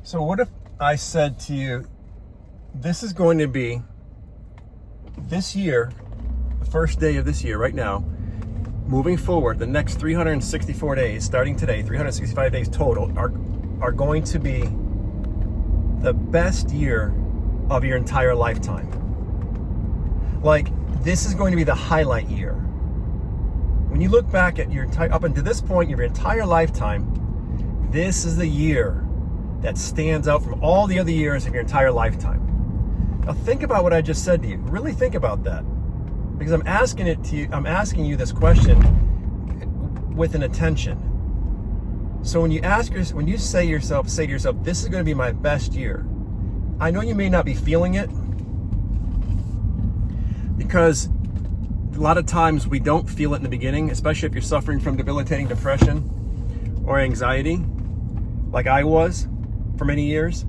So what if I said to you, this is going to be this year, the first day of this year right now, moving forward, the next 364 days, starting today, 365 days total, are going to be the best year of your entire lifetime. Like, this is going to be the highlight year. When you look back at your up until this point, your entire lifetime, this is the year that stands out from all the other years of your entire lifetime. Now think about what I just said to you. Really think about that. Because I'm asking you this question with an intention. So when you say to yourself, this is going to be my best year. I know you may not be feeling it, because a lot of times we don't feel it in the beginning, especially if you're suffering from debilitating depression or anxiety, like I was for many years.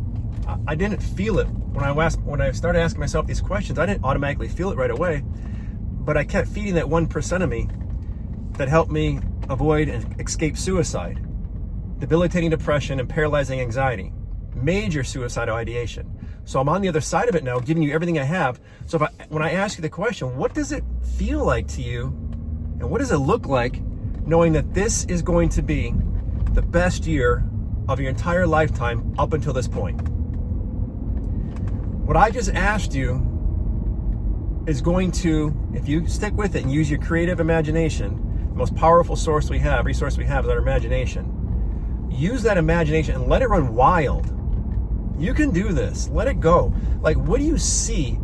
I didn't feel it when I started asking myself these questions. I didn't automatically feel it right away, but I kept feeding that 1% of me that helped me avoid and escape suicide, debilitating depression, and paralyzing anxiety, major suicidal ideation. So I'm on the other side of it now, giving you everything I have. So when I ask you the question, what does it feel like to you, and what does it look like knowing that this is going to be the best year of your entire lifetime up until this point? What I just asked you is going to, if you stick with it and use your creative imagination, the most powerful resource we have is our imagination. Use that imagination and let it run wild. You can do this. Let it go. Like, what do you see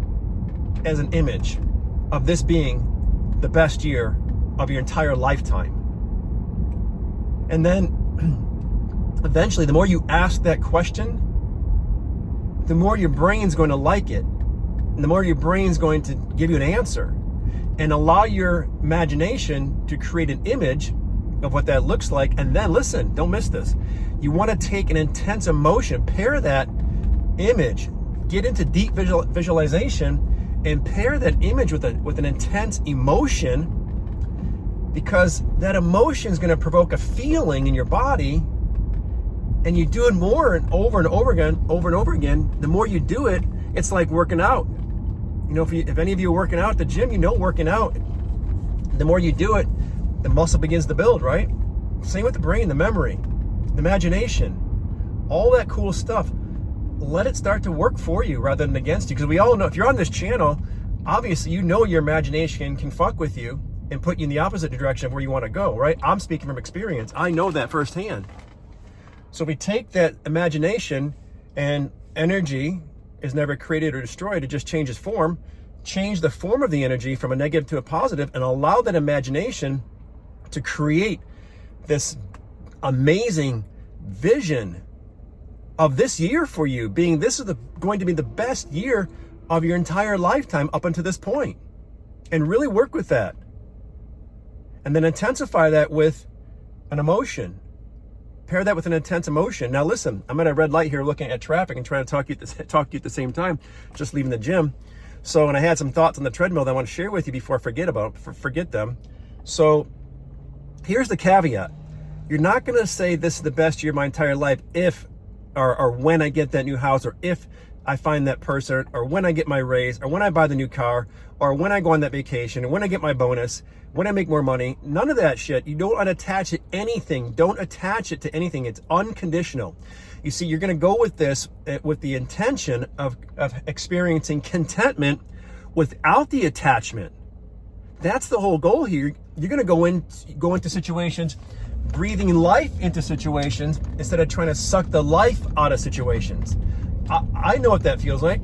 as an image of this being the best year of your entire lifetime? And then eventually, the more you ask that question, the more your brain's going to like it. And the more your brain's going to give you an answer. And allow your imagination to create an image of what that looks like. And then, listen, don't miss this. You want to take an intense emotion, pair that image, get into deep visualization, and pair that image with an intense emotion, because that emotion is going to provoke a feeling in your body. And you do it more and over and over again. The more you do it, it's like working out. You know, if any of you are working out at the gym, you know working out, the more you do it, the muscle begins to build, right? Same with the brain, the memory, the imagination, all that cool stuff. Let it start to work for you rather than against you. Because we all know, if you're on this channel, obviously you know your imagination can fuck with you and put you in the opposite direction of where you want to go, right? I'm speaking from experience. I know that firsthand. So we take that imagination, and energy is never created or destroyed. It just changes form. Change the form of the energy from a negative to a positive, and allow that imagination to create this amazing vision of this year for you, being this is going to be the best year of your entire lifetime up until this point. And really work with that. And then intensify that with an emotion. Pair that with an intense emotion. Now listen, I'm at a red light here looking at traffic and trying to talk to you at the same time, just leaving the gym. So, and I had some thoughts on the treadmill that I want to share with you before I forget them. So here's the caveat. You're not going to say this is the best year of my entire life if, or when I get that new house, or if I find that person, or when I get my raise, or when I buy the new car, or when I go on that vacation, or when I get my bonus, when I make more money. None of that shit. You don't attach it anything. Don't attach it to anything. It's unconditional. You see, you're going to go with this with the intention of experiencing contentment without the attachment. That's the whole goal here. You're going to go into situations, breathing life into situations instead of trying to suck the life out of situations. I know what that feels like.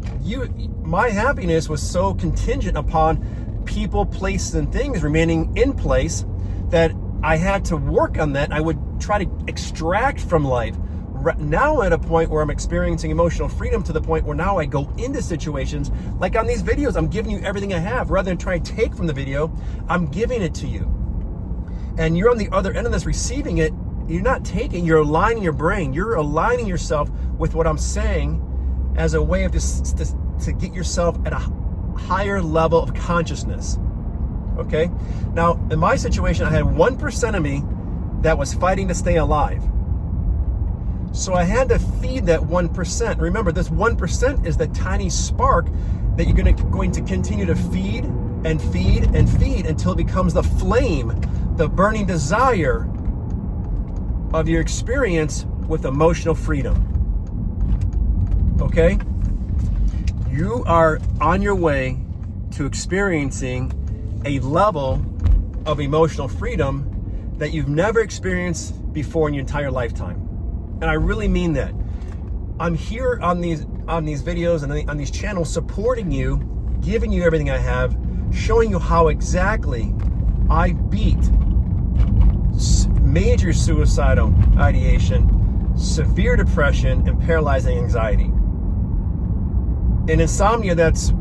My happiness was so contingent upon people, places, and things remaining in place that I had to work on that. I would try to extract from life. Now I'm at a point where I'm experiencing emotional freedom to the point where now I go into situations like on these videos. I'm giving you everything I have. Rather than try to take from the video, I'm giving it to you. And you're on the other end of this receiving it. You're not taking, you're aligning your brain. You're aligning yourself with what I'm saying as a way of just to get yourself at a higher level of consciousness. Okay? Now, in my situation, I had 1% of me that was fighting to stay alive. So I had to feed that 1%. Remember, this 1% is the tiny spark that you're going to continue to feed and feed and feed until it becomes the flame, the burning desire of your experience with emotional freedom. Okay? You are on your way to experiencing a level of emotional freedom that you've never experienced before in your entire lifetime. And I really mean that. I'm here on these videos and on these channels supporting you, giving you everything I have, showing you how exactly I beat major suicidal ideation, severe depression, and paralyzing anxiety. And insomnia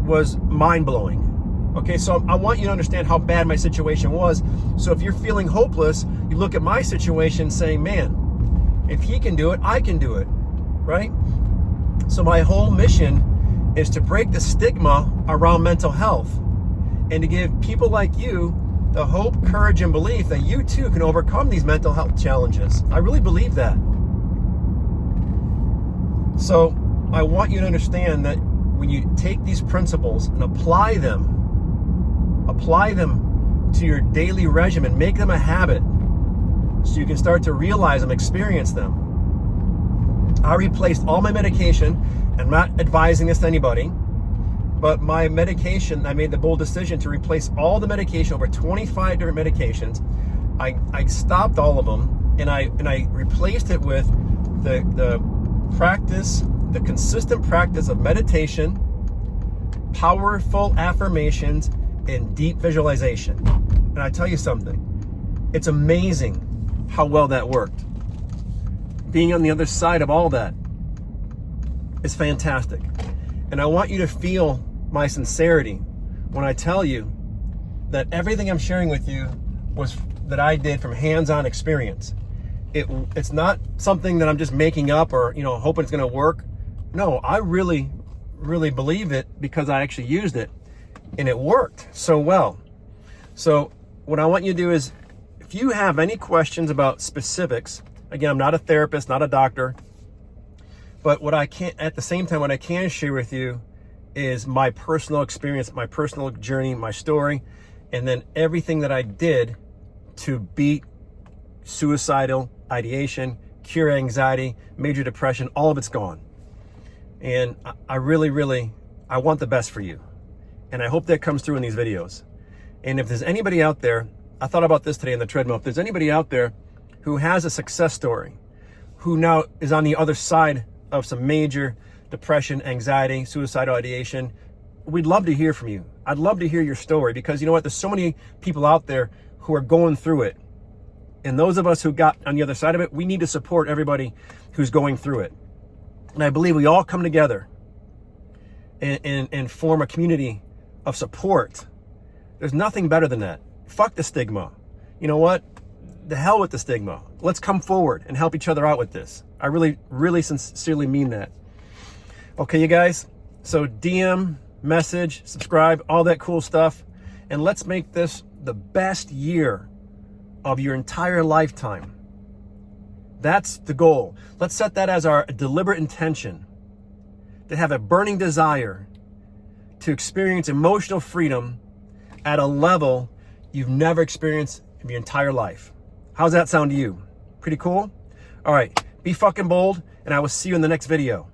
was mind-blowing. Okay, so I want you to understand how bad my situation was. So if you're feeling hopeless, you look at my situation saying, man, if he can do it, I can do it, right? So my whole mission is to break the stigma around mental health and to give people like you the hope, courage, and belief that you too can overcome these mental health challenges. I really believe that. So I want you to understand that when you take these principles and apply them to your daily regimen, make them a habit so you can start to realize them, experience them. I replaced all my medication. I'm not advising this to anybody, but my medication, I made the bold decision to replace all the medication, over 25 different medications. I stopped all of them, and I replaced it with the practice, the consistent practice of meditation, powerful affirmations, and deep visualization. And I tell you something, it's amazing how well that worked. Being on the other side of all that is fantastic. And I want you to feel my sincerity when I tell you that everything I'm sharing with you was that I did from hands-on experience. It's not something that I'm just making up or hoping it's going to work. No, I really, really believe it because I actually used it and it worked so well. So what I want you to do is, if you have any questions about specifics, again, I'm not a therapist, not a doctor, but at the same time, what I can share with you is my personal experience, my personal journey, my story, and then everything that I did to beat suicidal ideation, cure anxiety, major depression, all of it's gone. And I really, really, I want the best for you. And I hope that comes through in these videos. And if there's anybody out there, I thought about this today in the treadmill, if there's anybody out there who has a success story, who now is on the other side of some major depression, anxiety, suicidal ideation, we'd love to hear from you. I'd love to hear your story, because you know what? There's so many people out there who are going through it. And those of us who got on the other side of it, we need to support everybody who's going through it. And I believe we all come together and form a community of support. There's nothing better than that. Fuck the stigma. You know what? The hell with the stigma. Let's come forward and help each other out with this. I really, really sincerely mean that. Okay, you guys? So DM, message, subscribe, all that cool stuff. And let's make this the best year of your entire lifetime. That's the goal. Let's set that as our deliberate intention, to have a burning desire to experience emotional freedom at a level you've never experienced in your entire life. How's that sound to you? Pretty cool? All right, be fucking bold, and I will see you in the next video.